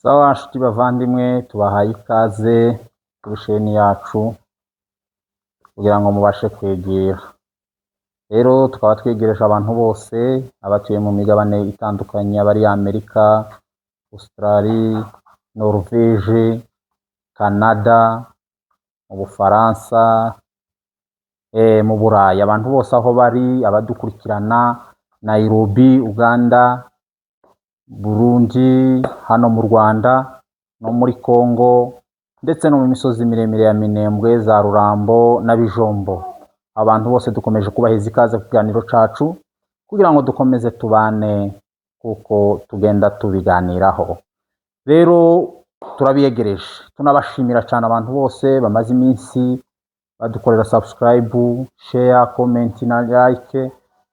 Sawa nshuti bavandimwe, tubahaye ikaze kuri sheni yacu kugira ngo mubashe kwegera. Rero tukaba twegereje abantu bose abatuye mu migabane itandukanye, abari Amerika, Australia, Norvège, Canada, mu Bufaransa, mu Burayi, abantu bose aho bari, abadukurikirana Nairobi, Uganda, Burundi, hano mu Rwanda no muri Congo, ndetse no mu misozi miremire ya Minembwe, za Rurambo na Bijombo. Abantu bose dukomeje kubaheza ikaze ku kiganiro cacu kugira ngo dukomeze tubane kuko tugenda tubiganiraho. Rero turabiyegereje, tunabashimira cyane abantu bose bamaze iminsi badukorera subscribe, share, comment na like.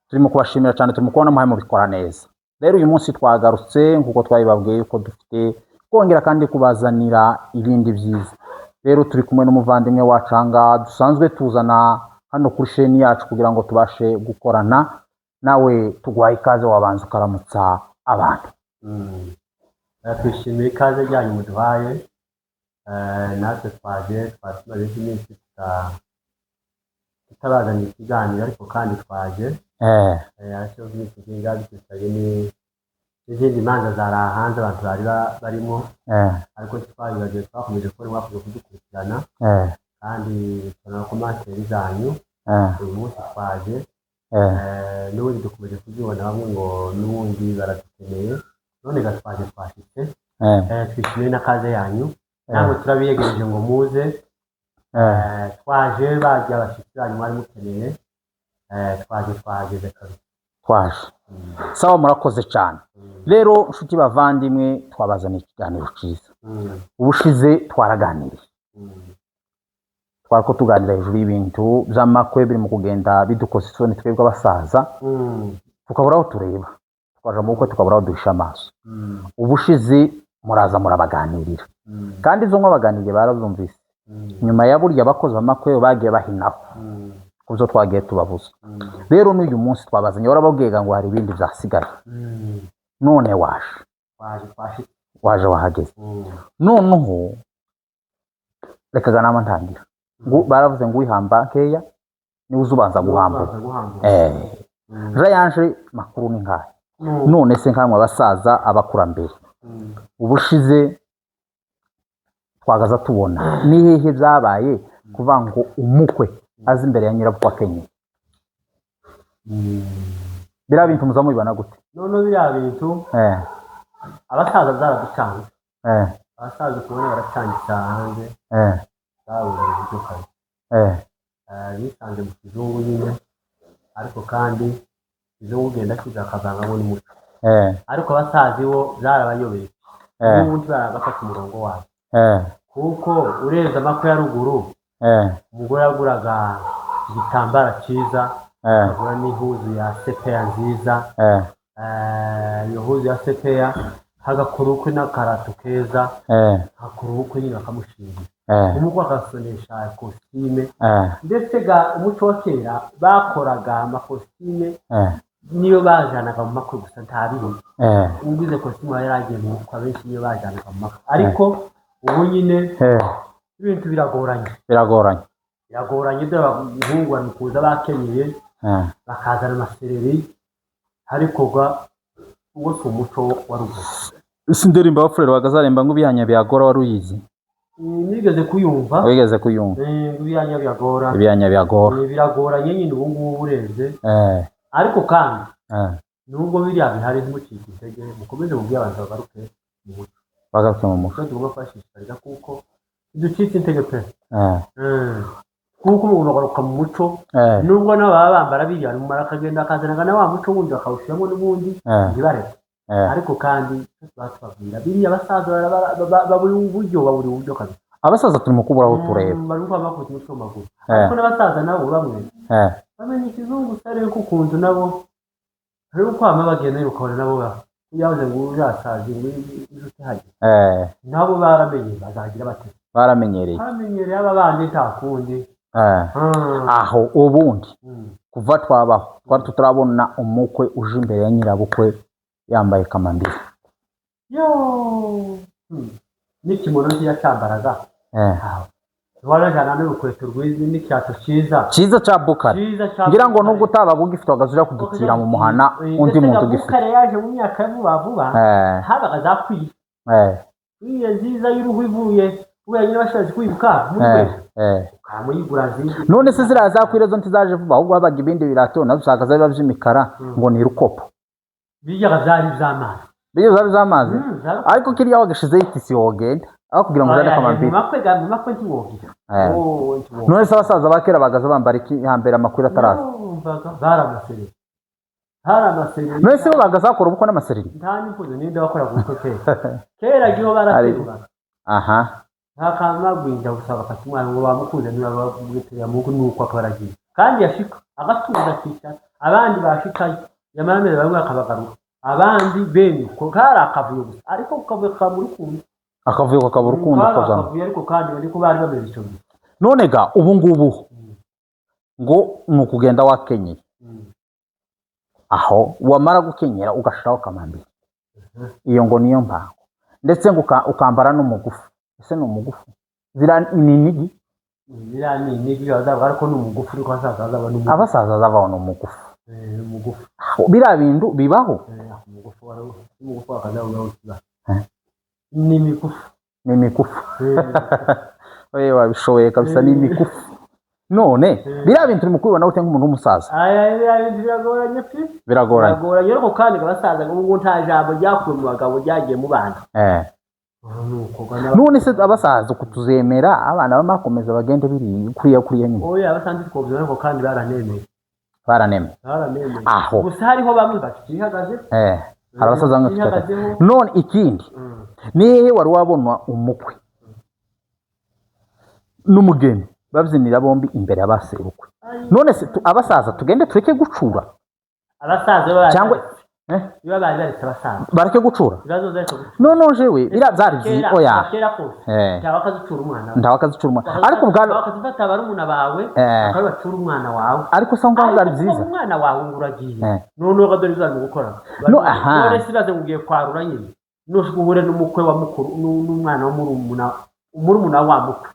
Turimo kubashimira cyane, turimo kubona muhaye mubikora neza. Rero uyu munsi twagarutse nkuko twabibabwiye ko dufite kongera kandi kubazanira ibindi byiza. Rero turi kumwe n'umuvandimwe wacu anga dusanzwe tuzana hano kuri sheni yacu kugira ngo tubashe gukorana nawe. Tugwaye ikaze, wabanza ukaramutsa abantu. Twishimiye ikaze ryanyu muduhaye. Natwe twaje twatumaze iminsi tutabazanye ikiganiro, ariko kandi twaje ariko iminsi kinga bitusaye n'izindi manza zari hanze abantu bari barimo, ariko twabibagiye twakomeje gukora mwakoze kudukurikirana kandi tunakomateri zanyu. Uyu munsi twaje n'ubundi dukomeje kuzibona bamwe ngo n'ubundi baradukeneye, none gatwaje twashitse. Twishimiye n'akaze yanyu, namwe turabiyegereje ngo muze. Twaje bagiye abashitsi banyu mwari mukeneye, twageze kare twaje. Sawa, murakoze cyane. Rero nshuti bavandimwe, twabazaniye ikiganiro cyiza. Ubushize twaraganiriye, twariko tuganira hejuru y'ibintu by'amakwe biri mu kugenda bidukoza isoni twebwe abasaza, tukabura aho tureba, twaje mu bukwe tukabura aho duhisha amaso. Ubushize muraza murabaganirira, kandi izo nk'abaganiriye barabyumvise. Nyuma ya burya abakozi b'amakwe bagiye bahinaho kuzo twagiye tubavuza. Rero n'uyu munsi twabazanye, warababwiga ngo hari ibindi byasigaye. None waje wahageze. Noneho reka nama ntangira ngo baravuze ngo wihamba nkeya niwe uzubanza guhambura. Yanje makuru ni nkahe. None se nkamwe abasaza abakurambere, ubushize twagaza tubona ni hehe byabaye kuva ngo umukwe azi imbere ya nyirabukwe akenye. Bira bintu muza mubibona gute? none biriya bintu abasaza zaraducanze. Abasaza kubona baracangisa hanze, babura uburyo kare. Bisanze mu kizungu nyine, ariko kandi kizungu ugenda kiza akavangamo n'umuco. Ariko abasazi bo zarabayobeye, n'ubundi baragafata umurongo wabo. Kuko ureza amakwe ya ruguru, umugore yaguraga igitambara cyiza, agura n'ihuzu ya sepeya nziza. Iyo huzu ya sepeya hagakora ubukwe n'akarato keza, hakora ubukwe nyine bakamushingira. Umukwe akasonesha kositime, ndetse umuco wa kera bakoraga amakositime niyo bajanaga mu makwe gusa, nta bindi. Ugize kositime yari agiye mu bukwe, abenshi niyo bajanaga mu makwe. Ariko ubu nyine ibintu biragoranye. Dore abahungu bamikuza bakenyeye, bakazana amasereri, ariko uwo si umuco wa ruguru. Isi ndirimba abafurero bagazaremba ngo ibihanya byagora, wari uyizi? Nigeze kuyumva. Wigeze kuyumva? Ibihanya byagora. Biragoranye nyine ubu ngubu urenze. Ariko kandi nubwo biriya bihari ntimucike intege, mukomeze mubwire abantu bagaruke mu muco. Tugomba kubashishikariza kuko ducitse intege pe. Kuko umuntu agaruka mu muco, nubwo nabo baba bambara biriya numara akagenda akazanaga na wa muco wundi akawushyiramo n'ubundi ntibareke. Ariko kandi batubabwira biriya abasaza baburi uburyo kabisa. Abasaza turimo kubura aho tureba, barumva bakubita umutwe mu maguru. Ariko n'abasaza nabo bamwe bamenye ikizungu utari kukuntu nabo, ariko kwama bagenda ukabona nabo yavuze ngo urasazi ngo ujute haje. Nabo baramenye, bazagira bate? Baramenyereye aba bandi nta kundi. Aho ubundi kuva twabaho twari tutarabona umukwe uje imbere ya nyirabukwe yambaye kamambiri. n'ikimono cyambaraga warajana n'urukweto rwiza n'icyato cyiza cya Bukare ngira ngo nubwo utabaga ugifite wagazuja kugitira mu muhana undi muntu ugifite Bukare yaje mu myaka y'ubuvuba habaga zakwiye iyo nziza y'uruhu ivuye nyine bashaje kwibuka none se ziriya zakwire zo ntizaje vuba ahubwo habaga ibindi birato nazo usanga ziba by'imikara ngo ni rukopo bijyaga zari z'amazi ariko kiriya wagashizeho itisi wogenda aho kugira ngo uzane akamambiri mu makwe ntiwogira none se abasaza ba kera bagaza bambara iki hambere amakwire ataraza hari none se bo bagaza bakora ubukwe n'amasereri nta n'impuzo ninde wakoraga ubukwe kera giho baraterura ntakamagwinda gusaba akata umwana ngo bamukunze niba bamwitira mu rugo nuko akabaragiye kandi yashika agatuza akicara abandi bashikaye yamanamere bamwe akabagarura abandi bene ko kari akavuyo gusa ariko ukavuye ka muri kumwe akavuyo kakabura ukundi kozana akavuyo ariko kandi ariko bari bameze icyo gihe none ga ubu ngubu ngo nukugenda wakenyeye aho wamara gukenyera ugashiraho kamambiri iyo ngo niyo mpango ndetse ngo ukambara n'umugufu ese ni umugufu zira ni nigi bazaba ariko ni umugufu ariko abasaza bazaba ni umugufu biriya bintu bibaho umugufu akazavuga ni imikufu oye wabishoboye kabisa ni imikufu none biriya bintu turi mu kubibona gute nk'umuntu w'umusaza biragoranye ariko kandi abasaza ngo nta jambo ryakuwe mu bagabo ryagiye mu bana none se abasaza kutuzemera abana bamakomeza bagende biri kuriya nyine oya abasanzwe twobyo ariko kandi baranemeye aho gusa hariho bamwe bakihagaze hari abasaza bamwe bakihagaze none ikindi nihe wari wabona umukwe n'umugeni babyinira bombi imbere y'abaserukwe none se abasaza tugende tureke gucura abasaza cyangwa biba bari baretse abasaza bareke gucura none jewe zari byi oya ndabakazucura umwana ariko ubwano bakazifata barumuna bawe bakabacura umwana wawe ariko se ngo byari byiza umwana wawe nguragiye none ugadore bizarimo gukora none sibaze ngugiye kwarura nyine nushguhure n'umukwe wa mukuru n'umwana wa murumuna wa mukwe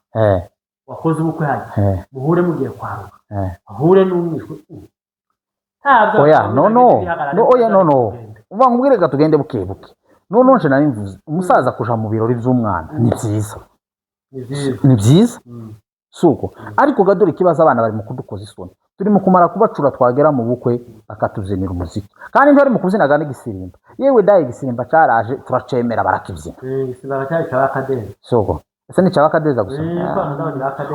wakoze ubukwe haje muhure mugiye kwarura ahure n'umwishwe oya no uva ngubwirega tugende bukebuke none nje nari mvuze umusaza kuja mu birori by'umwana ni byiza suko ariko gadore kibaza abana bari mu kudukoza isoni turi mu kumara kubacura twagera mu bukwe bakatuzinira umuziki kandi ntari mu kuzinaga n'igisimba yewe daye igisimba caraje turacemera barakivyina igisimba cyari cyabakadeza suko ese ni cyabakadeza gusa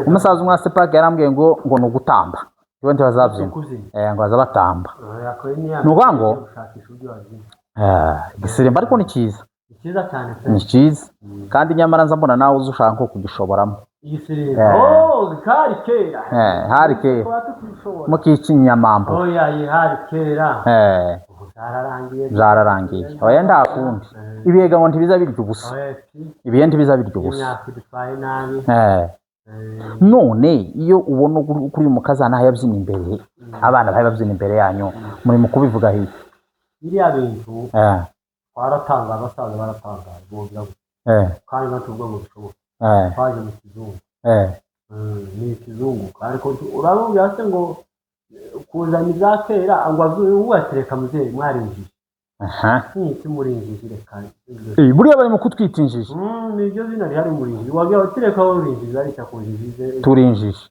umusaza umwase park yarambwiye ngo nugutamba Iwe ntibazabyina ngo bazabatamba nuvuga ngo igisimba ariko ni cyiza ni cyiza kandi nyamara nza mbona nawe uzi ushaka nko kugishoboramo hari kera mukikinyamambo zararangiye oya ndakundi ibiyega ngo ntibiza birya ubusa ibiye ntibiza birya ubusa none iyo ubona kuri uyu mukazana yabyina imbere abana bahe babyina imbere yanyu muri mu kubivuga hirya biriya bintu twaratanga abasaza baratanga kandi natubwo ngo bishoboka twaje mu kizungu ni ikizungu ariko urabona se ngo kuzana ibya kera ngo uwatereka muzehe mwarinjije iki murinjije reka buriya bari mu kutwita injiji nibyo zina rihari murinjije wagira batereka worinjije ariko kunjije turinjije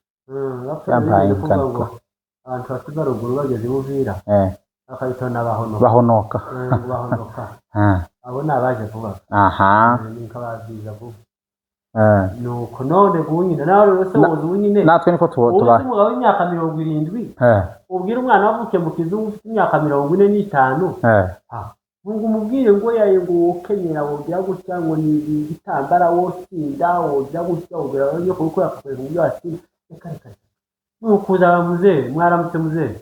yampaye ngo abantu basiga ruguru bageze buvira akabitonda bahonoka abo ni abaje vuba niko baziza vuba nuko none gunyina nawe rero se woza unyine natwe niko tuba umugabo w'imyaka 70 ubwira umwana wavuke mu kizungu ufite imyaka 45 ngo umubwire ngo yaye ngo ukenyera wogira gutya ngo ni igitambara wosinda wogira gutya ubwira yo kuko yakoze uburyo ati reka nukuza muzehe mwaramutse muzehe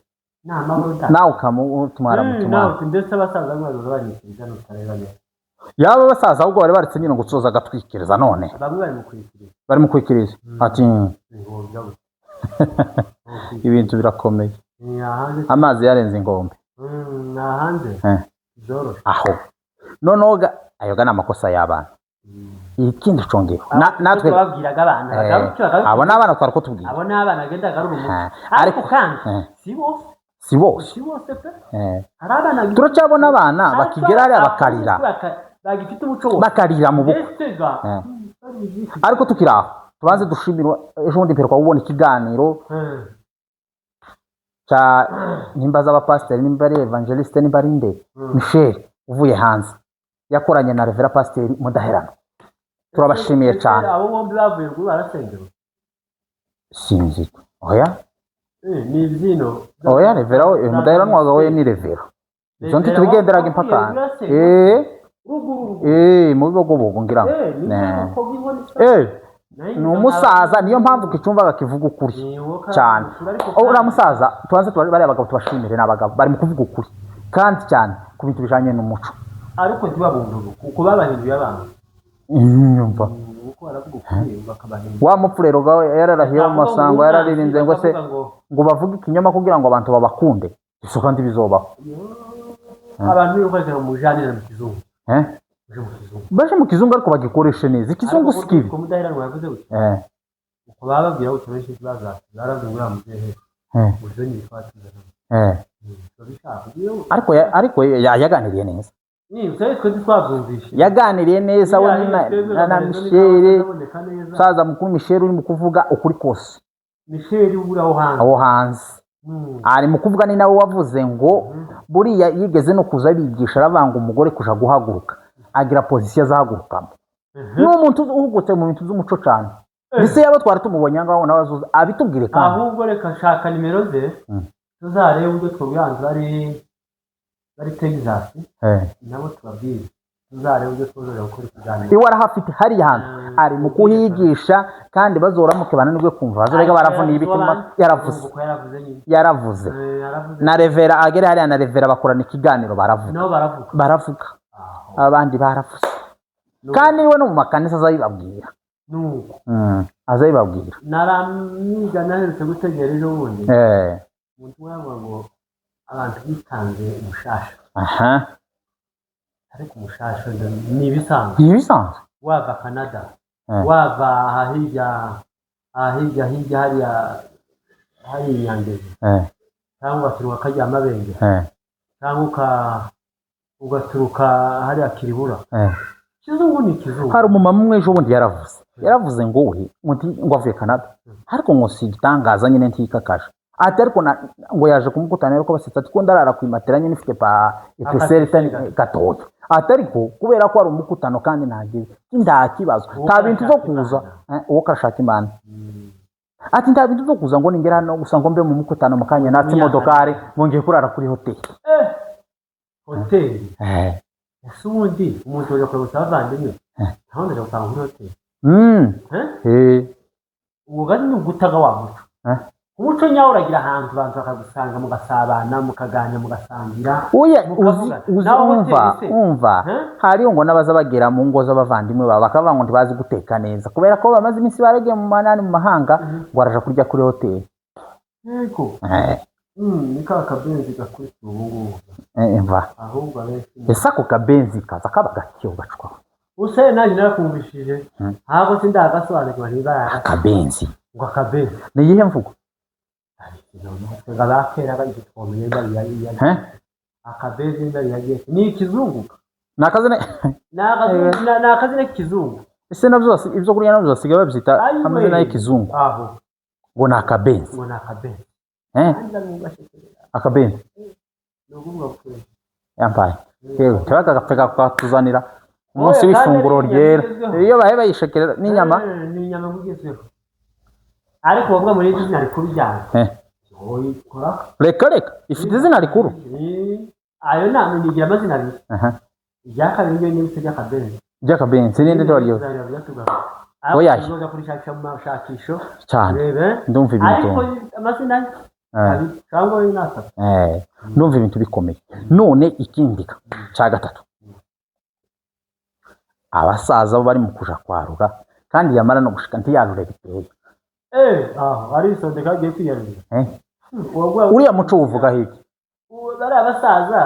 nawe ukamutumara mutumara ndetse abasaza mwazo barikiriza n'utareba neza yaba abasaza ahubwo bari baritse nyine ngo tuzoza agatwikiriza none bamwe bari mu kwikiriza ati ibintu birakomeye amazi yarenze ingombe hanze aho noneho ayoga ni amakosa y'abana ikindi congero natwe babwiraga abana abo n'abana twariko tubwira abo n'abana agenda garura umuco ariko kandi si bose pe hari abana turacabona abana bakigera hariya bakarira bagifite umuco bakarira mu bukwe ariko tukiri aho tubanze dushimira ejo bundi mperuka kubona ikiganiro cya nimba z'abapasiteri nimba ari evangeliste nimba ari nde Michel uvuye hanze yakoranye na Revera Pasiteri Mudaherano turabashimiye cyane abo bombi bavuye ngo barasengera sinzi oya ni ibyino oya Revera Mudaherano wagawe ni Revera izo nti tubigenderaga impaka mu bibogobogo ngira ni umusaza niyo mpamvu kicumvaga kivuga ukuri cyane uriya musaza tubanze bariya bagabo tubashimire ni abagabo bari mu kuvuga ukuri kandi cyane ku bintu bijanye n'umuco ariko ntibabunduruka kuko babahinduye abantu nyumva wa mupfurero yararahiye mu masango yararirinze ngo se ngo bavuge ikinyoma kugira ngo abantu babakunde iso kandi bizobaho abantu bivuga mu janire mu kizungu baje mu kizungu ariko bagikoreshe neza ikizungu sikibi ko Mudaherano yavuze uko bababwira uko benshi bazaza barazungura mu gihe buryo ni bifatira ariko yaganiriye neza yaganiriye neza we na Michel saza mukuru Michel uri mu kuvuga ukuri kose Michel uri aho hanze ari mu kuvuga ni nawe wavuze ngo buriya yigeze no kuza bigisha aravanga umugore kuja guhaguruka agira position azahagurukamo ni umuntu uhugutse mu bintu by'umuco cyane bise yabo twari tumubonye ngaho nabazuza abitubwire kandi ahubwo reka shaka nimero ze tuzarebe ubwo twabyanze bari Texas nabo tubabwire tuzarebe ubwo twozora gukora ikiganiro iwe arahafite hari hantu ari mu kuhigisha kandi bazoramuke bananirwe kumva bazorega baravuna ibitima yaravuze na Revera agere hariya na Revera bakorana ikiganiro baravuga abandi baravuze kandi we no mu makanisa azabibabwira azabibabwira naramiga naherutse gutegera ejo bundi umuntu yavuga ngo abantu bitanze umushasha ariko umushasha ni ibisanzwe wava Canada wava ahirya hari inyangezi cyangwa turuka kajya amabenge cyangwa ugaturuka hariya Kiribura kizungu ni kizungu hari umumama umwe ejo bundi yaravuze ngo we ngo avuye Canada ariko ngo si igitangaza nyine ntikakaje ati ariko ngo yaje kumukutana ariko basetsa ati ko ndarara kwimatera nyine ifite pa epeseri gatoya ati ariko kubera ko ari umukutano kandi ntagize nta kibazo nta bintu byo kuza uwo kashaka Imana ati nta bintu byo kuza ngo ningera hano gusa ngo mbe mu mukutano mukanya natse imodokari ngiye kurara kuri hoteli ese ubundi umuntu uje kureba abavandimwe ntaho ndaje gutanga muri hoteli uwo gari ni ugutaga wa muco umuco nyawo uragira ahantu abantu bakagusanga mugasabana mukaganira mugasangira umva hariyo ngo n'abaza bagera mu ngo z'abavandimwe baba bakavuga ngo ntibazi guteka neza kubera ko bamaze iminsi baragiye mu manani mu mahanga ngo baraja kurya kuri hoteli yego ni ka kabenzi gakurikiye ubu ngubu ahubwo ese ako kabenzi kaza kaba gakiyo gacwa use nanjye narakumvishije ntabwo sindagasobanukirwa niba akabenzi ngo akabenzi ni iyihe mvugo akabenzi ni ikizungu ni akazina k'ikizungu ese nabyo ibyo kurya nabyo basigaye babyita amazina y'ikizungu ngo ni akabenzi akabenzi yampaye yewe tabaga gapfeka kwatuzanira umunsi w'ifunguro ryera iyo bahe bayishekerera n'inyama mugezeho ariko bavuga muri izina rikuru cyane reka ifite izina rikuru ayo ntabwo nigira amazina abiri irya kabiri ryo n'ibiti by'akabenzi n'indi ndoryo oya uza kurishakisha mu mashakisho cyane ndumva ibintu ariko amazina cyangwa n'atatu ndumva ibintu bikomeye none ikindi cya gatatu abasaza bari mu kuja kwarura kandi yamara no gushika ntiyarure biteye ari isondeka agiye kwiyarurira uriya muco uvuga hiki bari abasaza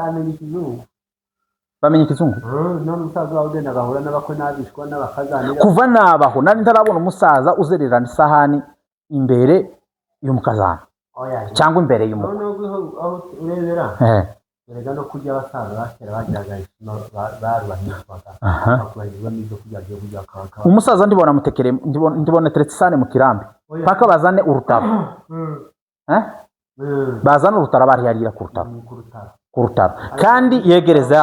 amenya ikizungu bamenye ikizungu none umusaza wawe ugenda agahura n'abakwe n'abishwa n'abakazanira kuva nabaho nari ntarabona umusaza uzererana isahani imbere y'umukazana cyangwa imbere y'umukwe aho urebera erega no kurya abasaza bakera bagiraga ishema barubahizwaga bakubahirizwa n'ibyo kurya byo kurya kaka umusaza ndibona teretse isahani mu kirambi paka bazane urutaro bazana urutaro bariyarira ku rutaro kandi yegereza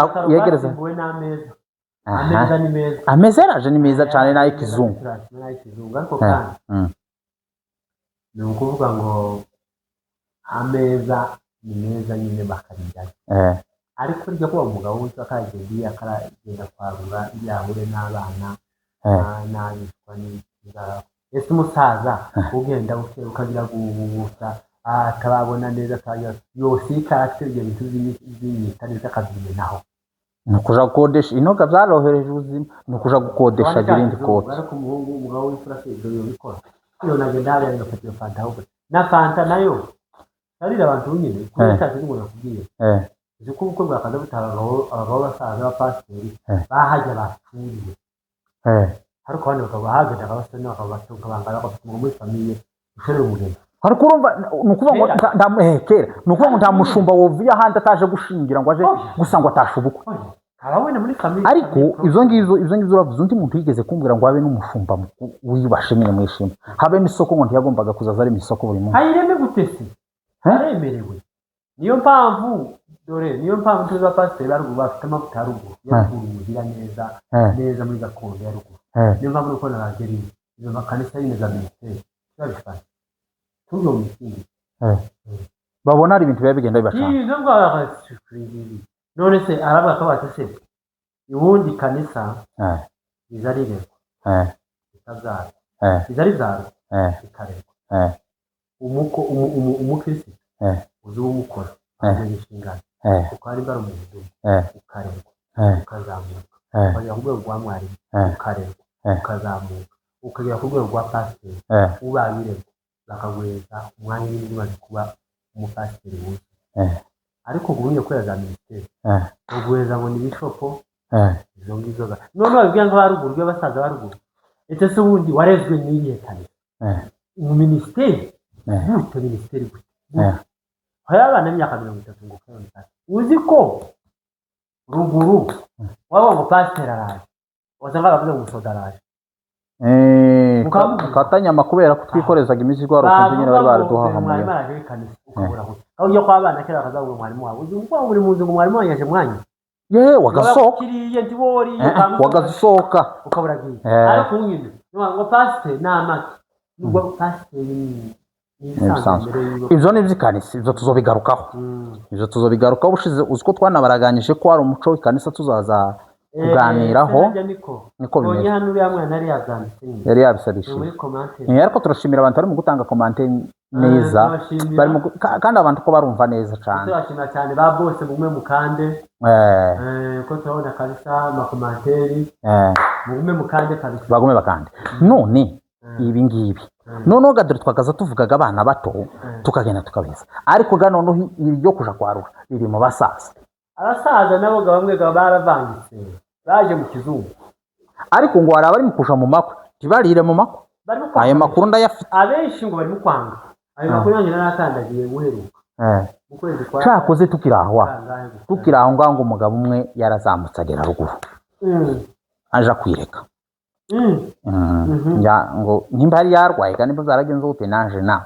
ameza yaraje ni meza cyane n'ay'ikizungu ariko kandi ni ukuvuga ngo ameza ni meza nyine bakariryaho ariko ryo kuba umugabo witwa akagenda akaragenda kwarura yahure n'abana n'abishwa n'inzara ese umusaza ugenda ukagira guhubusa atababona neza yose ikatse ibyo bintu z'inyita neza akazimenaho ni ukuja gukodesha inoga byarorohereje ubuzima ni ukuja gukodesha irindi koti ariko umuhungu umugabo w'imfura se ibyo yobikora iyo nagenda hariya ngafata iyo fanta ahubwo na fanta nayo arira abantu nyine kuko cyase n'umuntu akubwiye uzi ko ubukwe bwakaza butaba abagabo basaza b'abapasiteri bahajya bapfuriye ariko abandi bakaba bahagenda abasore n'abagabo bato ukabangana bafite umuntu muri famiye ushorera umugeni ariko urumva ni ukuvuga ngo kera ni ukuvuga ngo nta mushumba wovuye ahandi ataje gushingira ngo aje gusa ngo atashe ubukwe ariko izo ngizo uravuze undi muntu yigeze kumbwira ngo habe n'umushumba wiyubashe nyine mwishima habemo isoko ngo ntiyagombaga kuzaza ari mu isoko buri munsi ayireme gutese aremerewe niyo mpamvu tuzi abapasiteri baruguru bafite amavuta ya ruguru yaruguru mugira neza muri gakondo ya ruguru niyo mpamvu nuko narageriye izo makanisa nyine za minisiteri babifashe tuzo musingi babona ari ibintu biba bigenda bibashaka izo ngwara none se aravuga ko batese ubundi kanisa izarirerwa itabyara izarizarwa ikarerwa umukirisitu uzi uwumukora agira inshingano kuko hari imbara umuntu ukarerwa ukazamuka ukagera ku rwego rwa mwarimu ukarerwa ukazamuka ukagera ku rwego rwa pasiteri ubaye urerwa bakaguhereza umwanya w'indi umaze kuba umupasiteri wuzuye ariko ubundi kubera za minisiteri uguhereza ngo ni bishopo izo ngizo none babibwira ngo haruguru y'abasaza baruguru ese se ubundi warezwe n'iyihe kanisa mu minisiteri gute minisiteri gute hari abana b'imyaka 30 ngo kayonza uzi ko ruguru waba ngo pasiteri araje wasanga bavuze ngo soda araje katanyama kubera ko twikorezaga imizigo warukunze nyine bari baraduhahamuye aho yo kwa abana kera kazavuga mwarimu wawe uzi ngo uri mu nzu ngo mwarimu wanyaje mwanya wagasohoka wagasohoka ukaburagiye ariko nyine ngo pasiteri n'amaki nubwo pasiteri ibyo ni iby'ikanisa ibyo tuzobigarukaho ushize uzi ko twanabaraganyije ko hari umuco w'ikanisa tuzaza kuganiraho niko bimeze yari yabisabishije ariko turashimira abantu bari mu gutanga komante neza kandi abantu ko barumva neza cyane turashimira cyane ba bose bumwe mukande ko turabona kabisa amakomanteri bumwe mukande kabisa bagume bakande none ibi ngibi noneho gadore twakaza tuvugaga abana bato tukagenda tukabeza ariko ga noneho iryo kuja kwarura riri mu basaza abasaza nabo bamwe baravangitse baje mu kizungu ariko ngo hari abari mu kuja mu makwe tibarire mu makwe ayo makuru ndayafite abenshi ngo bari mu kwanga ayo makuru yanjye narakandagiye guheruka mu kwezi kwa cyakoze tukiraho ngaho umugabo umwe yarazamutse agera ruguru aja kwireka ngo nimba yari yarwaye kandi nimba zaragenze gute naje na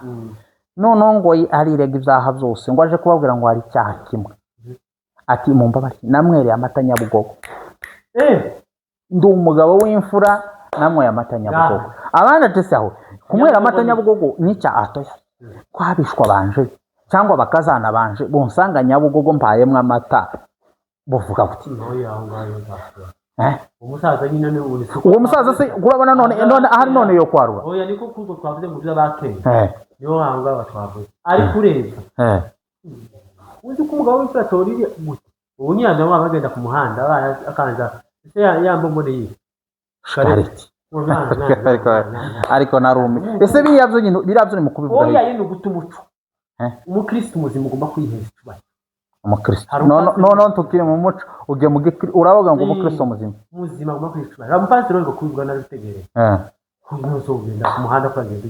noneho ngo arirega ibyaha byose ngo aje kubabwira ngo hari icyaha kimwe ati mumbabare namwereye amata Nyabugogo ndi umugabo w'imfura namwe amata Nyabugogo abana tese aho kumwera amata Nyabugogo nicya atoya kwabishwa banje cyangwa bakazana banje bonsanga Nyabugogo mpayemwe amata buvuga kuti umusaza nyine ni uwo musaza se urabona none ahari none yo kwarura oya niko kuko twavuze mu byo bakeye niyo hanga batwavuze ari kureza uzi ko umugabo w'imfura torire gute ubu nyanda baba bagenda ku muhanda akanza ese yambo mbone yi shareti ariko narumi ese biravyo nyine biravyo ni mu kubivuga oya yino guta umuco umukristo muzima ugomba kwiheza cyubahiro umukristo no tukiri mu muco ugiye mu uravuga ngo umukristo muzima guma kwicuma ramupasiteri ngo kubigwa naritegereye kunyuzo ugenda ku muhanda kwagenda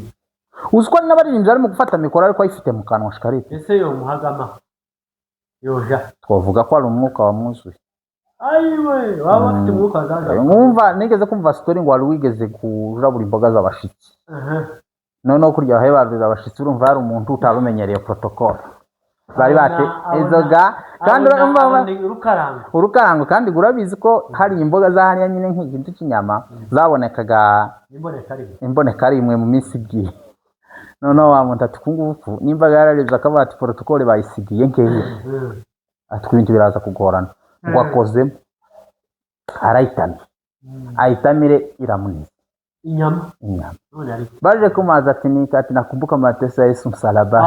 uziko n'abaririmbyi arimo gufata mikoro ariko ayifite mu kanwa shikarite ese yo muhagama yoja twavuga ko ari umwuka wa mwuzuye ayiwe waba afite umwuka zaje mwumva nigeze kumva story ngo wari wigeze kujabura imboga z'abashitsi noneho kurya he bavuze abashitsi urumva hari umuntu utabumenyereye protocol bari bate ezoga kandi urukarango kandi gurabizi ko hari imboga za hariya nyine nk'igintu cy'inyama zabonekaga imboneka rimwe mu minsi igiye noneho wa muntu ati kungufu nimba yarareze akaba ati protocol bayisigiye nkeye ati ibintu biraza kugorana ngo akozemo arayitamye ayitamire iramuniza inyama baje kumaza ati nikati nakumbuka mateso ya Yesu msalaba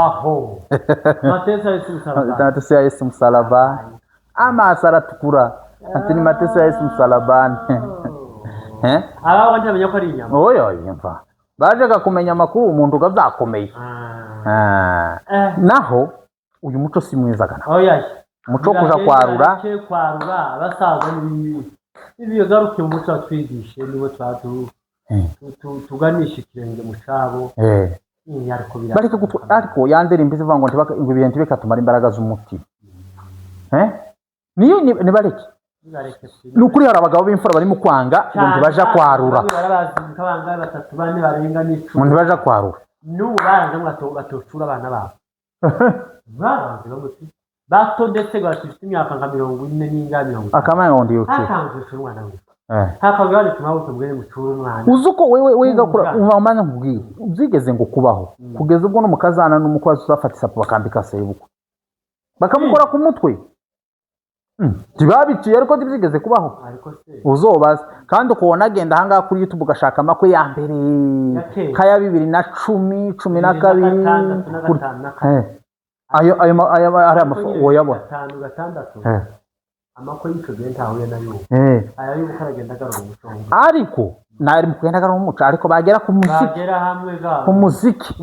mateso ya Yesu msalaba ama saratukura ati ni mateso ya Yesu msalabani aba wanje bamenya ko ari inyama oyo yumva baje kumenya makuru umuntu gazakomeye naho uyu muco si mwiza gana oya umuco kuja kwarura abasaza n'ibiyo garuke mu muco twigishe niwe twatu tuganisha ikirenge mu cabo ariko yandera imbizi vuga ngo ibintu bikatumara imbaraga z'umutima niyo nibareke nukuri hari abagabo b'imfura bari mu kwanga ngo ntibaja kwarura ngo ntibaja kwarura n'ubu baranze ngo batocura abana babo baranze bamuti bato ndetse bafite imyaka nka 40 n'ingana 50 akamanya ngo ndiyo hakagari tumabuke mbere mucuru umwana uzuko wewe gakura umwana nkubwiye uzigeze ngo kubaho kugeza ubwo no mukazana n'umukwazi uzafatisa bakambika sebuko bakamukora ku mutwe tibabiciye ariko tibigeze kubaho uzobaza kandi ukubona agenda hanga kuri YouTube ugashaka amakwe ya mbere kaya 2010 12 ayo ari amafu woyabona amakwe y'icyo gihe ntahuye nayo aya y'uko aragenda agarura umuco ariko nari mukugenda agarura umuco ariko bagera ku muziki bagera hamwe ga ku muziki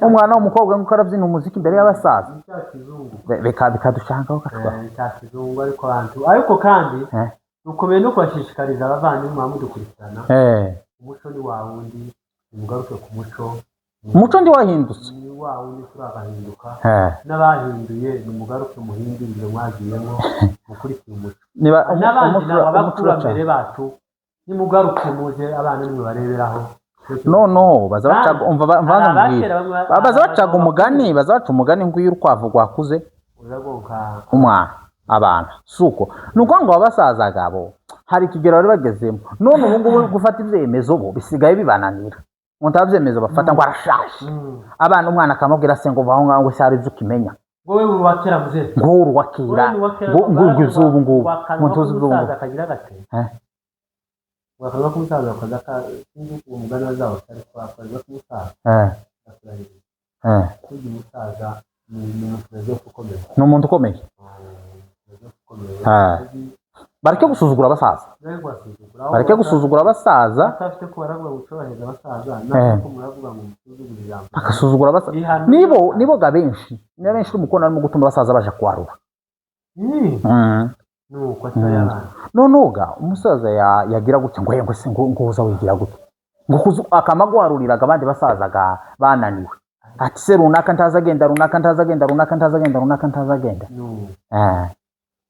umwana w'umukobwa ngo karabyina umuziki imbere y'abasaza bikadushanga ukatwa cyakizungu ariko kandi ukomeye no kwashishikariza abavandimwe bamudukurikirana umuco ni wa wundi umugaruke ku muco ndi wahindutse ni wa wundi turabahinduka n'abahinduye ni umugaruke muhindurire mwagiyemo mukurikira umuco n'abandi n'abakurambere bacu ni mugaruke muze abana nimwe bareberaho no baza bacaga umva baza bacaga umugani baza baca umugani nguyu urukwavu rwakuze umwana abana suko nuko ngo abasaza gabo hari kigero bari bagezemo none ubu ngubu gufata ibyemezo bo bisigaye bibananira Muntavyemeza bafata ngo arashaje abana umwana akamubwira se ngo baho ngaho cyari zukimenya ngo wewe uruwakira muze ngo uruwakira ngo izubu ngo muntuzi zubu akagira gate wakaza kumusaza wakaza ka sinzi umugani wazaho ariko wakaza kumusaza kugira umusaza ni umuntu ukomeye bareke gusuzugura abasaza bareke gusuzugura abasaza atafite ko baragwa gucobaheza abasaza nako muravuga ngo musuzugurira akasuzugura abasaza nibo gabenshi ni benshi umukona arimo gutuma abasaza baje kwarura nuko cyane nonoga umusaza yagira gutya ngo se ngo uza wigira gutya ngo akamagwaruriraga abandi basazaga bananiwe ati se runaka ntazagenda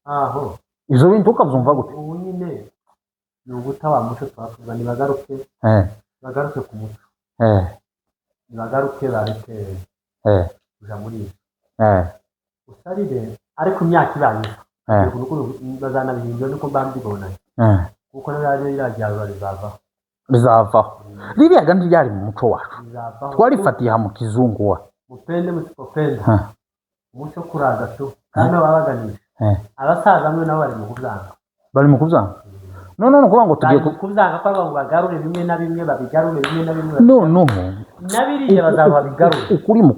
aho izo bintu ukavyumva gute ubu nyine ni uguta wa muco twavuga ni bagaruke ku muco bagaruke bareke kuja muri usarire ariko imyaka ibaye kuko bazanabihindura nuko mbambibona kuko nayo irajyarura rizavaho ririya gandi ryari mu muco wacu twarifatiye ha mu kizungu wa mupende musipopende umuco kuraza tu kandi babaganisha abasaza mwe nabo bari mu kubyanga none kuvuga ngo tugiye kubyanga ko ngo bagarure bimwe na bimwe babigarure bimwe na bimwe nabiriye bazaba bigarure ukuri mu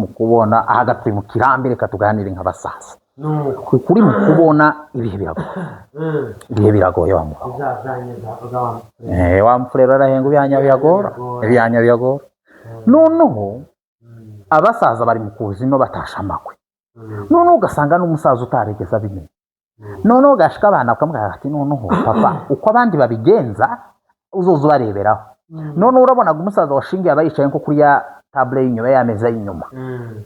kubona ahagati mu kirambere katuganire nk'abasaza ukuri mu kubona ibihe biragoye wa mfurero arahenga ibihanya biyagora noneho abasaza bari mu kuzi no batasha amakwe none ugasanga n'umusaza utarigeze abimenye none ugashika abana ukamubwira ati noneho papa uko abandi babigenza uzoza ubareberaho none urabonaga umusaza washingiye abayicaye nko kuri ya table y'inyuma y'ameza y'inyuma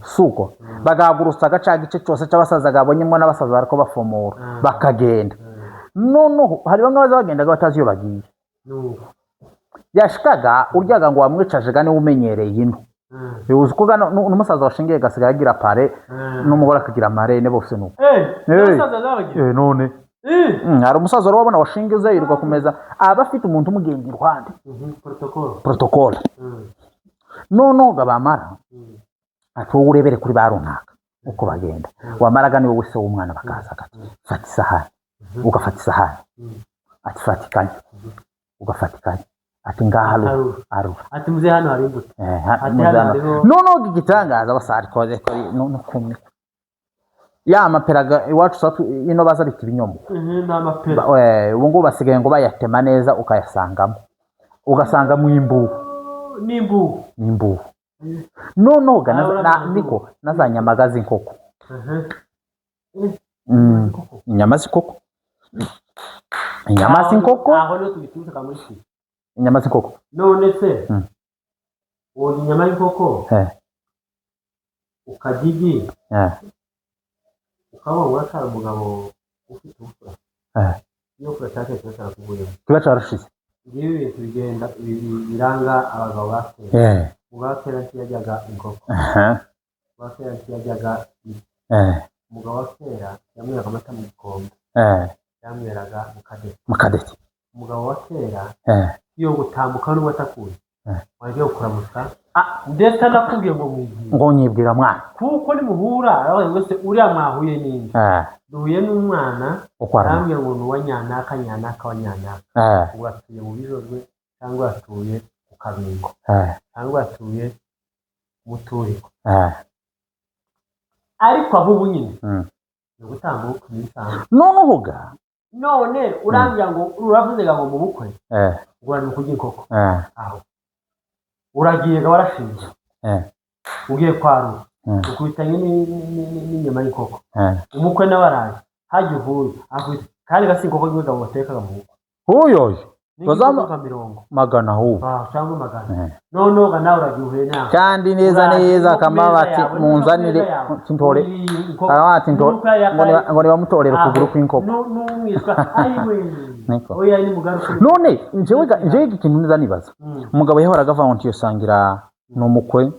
suko bagahagurutsa agaca gice cyose cy'abasaza gabonyemo n'abasaza bariko bafomora bakagenda none hari bamwe baza bagendaga batazi iyo bagiye yashikaga uryaga ngo wamwicaje gane umenyereye ino bivuze ko n'umusaza washingiye gasigaye agira pare n'umugore akagira marene bose nuko none hari umusaza wari wabona washingiye yirirwa ku meza aba afite umuntu umugenzi iruhande protocole none bamara ati wowe urebere kuri ba runaka uko bagenda wamaraga ni wowe se w'umwana bakaza ati fata isahani ugafata isahani ati fatikanye ugafatikanye ati ngaha arura ati muze hano hari imbuto none igitangaza basari koze ko none kumwe ya amaperaga iwacu satu ino baza biti ibinyomo n'amapera ubu ngo basigaye ngo bayatema neza ukayasangamo ugasanga mu n'imbuhu none niko nazanyamagaza inkoko inyama z'inkoko aho no tubituza kamushi inyama z'inkoko none se uwo inyama y'inkoko ukagigi ukabona ko ari umugabo ufite ubukura iyo kurashaka cyane kubuye kiba carashize ngiye ibintu bigenda biranga abagabo bakera ubakera ntiyajyaga inkoko ubakera ntiyajyaga umugabo wakera yamweraga amata mu gikombe yamweraga mu kadeti umugabo wakera iyo gutambuka n'uwo atakuye wagiye gukuramuka ndetse anakubwiye ngo nyibwira mwana kuko nimuhura arabaye wese uriya mwahuye n'indi duhuye n'umwana arambwira ngo nuwa nyanaka wa nyanaka ubu atuye mu bijojwe cyangwa atuye ku kabingo cyangwa atuye mu turiko ariko aho ubu nyine ni ugutambuka n'isanzwe none uvuga none urambwira ngo uravuze ngo mu bukwe ngo ni kurya inkoko aho uragiye ga warashinze ugiye kwarura ukubitanye n'inyama y'inkoko umukwe n'abaraje hajya uvuye kandi gasi inkoko y'umugabo batekaga mu bukwe huyoyo bazama magana hu cyangwa magana none ga nawe uragiye nawe kandi neza kamabati munzanire tintore abati ngo ni bamutorera kuguru kw'inkoko oya ni mugaruka none njewe ikintu neza nibaza umugabo yahoraga avuga ngo tiyosangira n'umukwe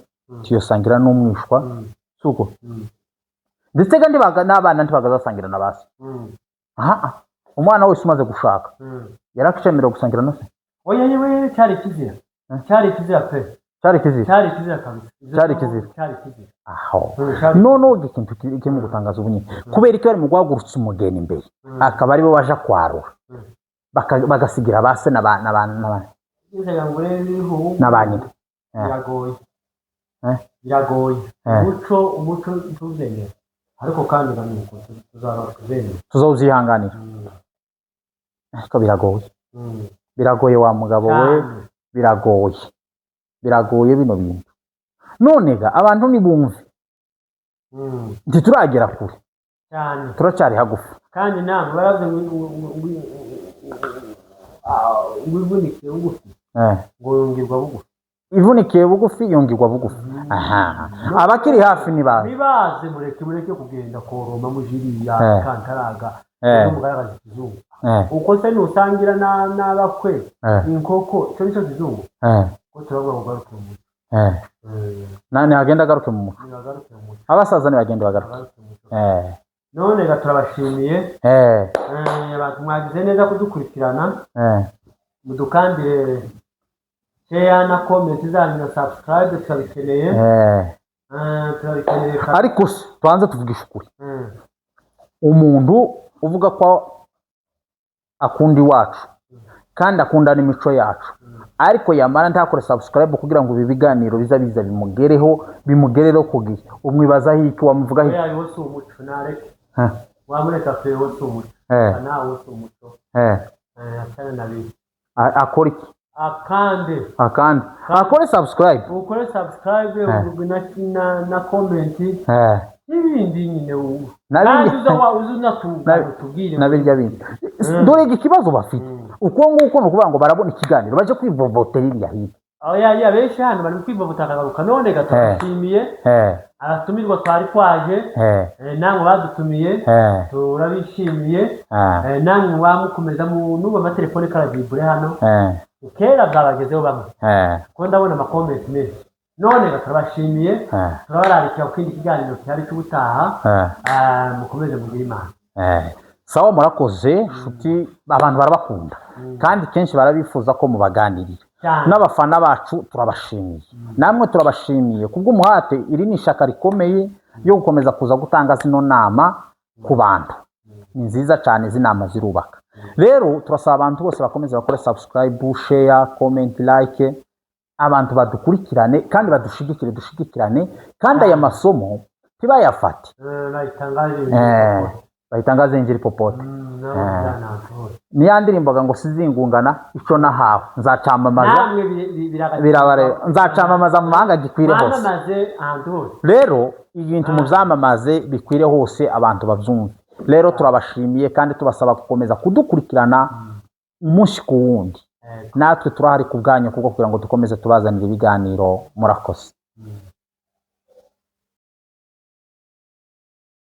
tiyosangira n'umwishwa suko ndetse kandi n'abana ntibagazasangira na basi umwana wese umaze gushaka yarakicemera gusangira no se oya yewe cyari kizira pe cyari kizira kabisa cyari kizira aho none ikintu kirimo gutangaza ubunye kubera ko bari mu guhagurutsa umugeni imbere akaba aribo baje kwarura bagasigira base n'abana n'abanyina biragoye umuco ntuzemera ariko kandi nuko tuzawuzihanganira ariko biragoye wa mugabo we biragoye bino bintu none ga abantu nibumve ntituragera kure cyane turacyari hagufi kandi namwe baravuze ngo ivunikiye bugufi ngo yongirwa bugufi ivunikiye bugufi yongirwa bugufi abakiri hafi nibaze mureke kugenda koroma mujiriya kantaraga mugaragaza ikizungu uko se nusangira n'abakwe inkoko cyo nico kizungu ko turavuga ngo garuke mu nani hagenda garuke mu muco abasaza ni bagenda bagaruke none turabashimiye mwagize neza kudukurikirana mudukandire share na comment zanyu na subscribe turabikeneye ariko tubanze tuvugisha ukuri umuntu uvuga ko akunda iwacu kandi akunda n'imico yacu ariko yamara ntakore subscribe kugira ngo ibi biganiro biza bimugereho kugiye umwibazaho iki wamuvuga iki oya yose umuco nareke wamureka pe wose umuco na wose umuco atana nabi akora iki akande akore subscribe ukore subscribe na comment n'ibindi nyine kandi uza unatunga tubwire nabirya bindi dore ikibazo bafite uko nguko no kuvuga ngo barabona ikiganiro baje kwivovotera iriya hirya ya benshi hano bari kwivovotera agaruka none gatashimiye aratumirwa twari twaje namwe badutumiye turabishimiye namwe bamukomeza mu nuba amatelefone karagibure hano kera bwabagezeho bamwe ko ndabona amakomenti menshi none turabashimiye turabararikira ku kindi kiganiro cyari cy'ubutaha mukomeze mugire imana sawa murakoze nshuti abantu barabakunda kandi kenshi barabifuza ko mubaganirira n'abafana bacu turabashimiye namwe turabashimiye kubw'umuhate iri ni ishaka rikomeye yo gukomeza kuza gutanga zino nama ku bantu ni nziza cyane zinama zirubaka rero turasaba abantu bose bakomeza bakore subscribe share comment like abantu badukurikirane kandi dushigikirane kandi aya masomo tibayafate bayitangaze injiri popote niya ndirimboga ngo sizingungana ico nahawe nzacamamaza nzacamamaza mu mahanga gikwire hose rero ibintu muvyamamaze bikwire hose abantu bavyumve rero turabashimiye kandi tubasaba gukomeza kudukurikirana umunsi ku wundi natwe turahari ku bwanyu kuko kugira ngo dukomeze tubazanire ibiganiro murakoze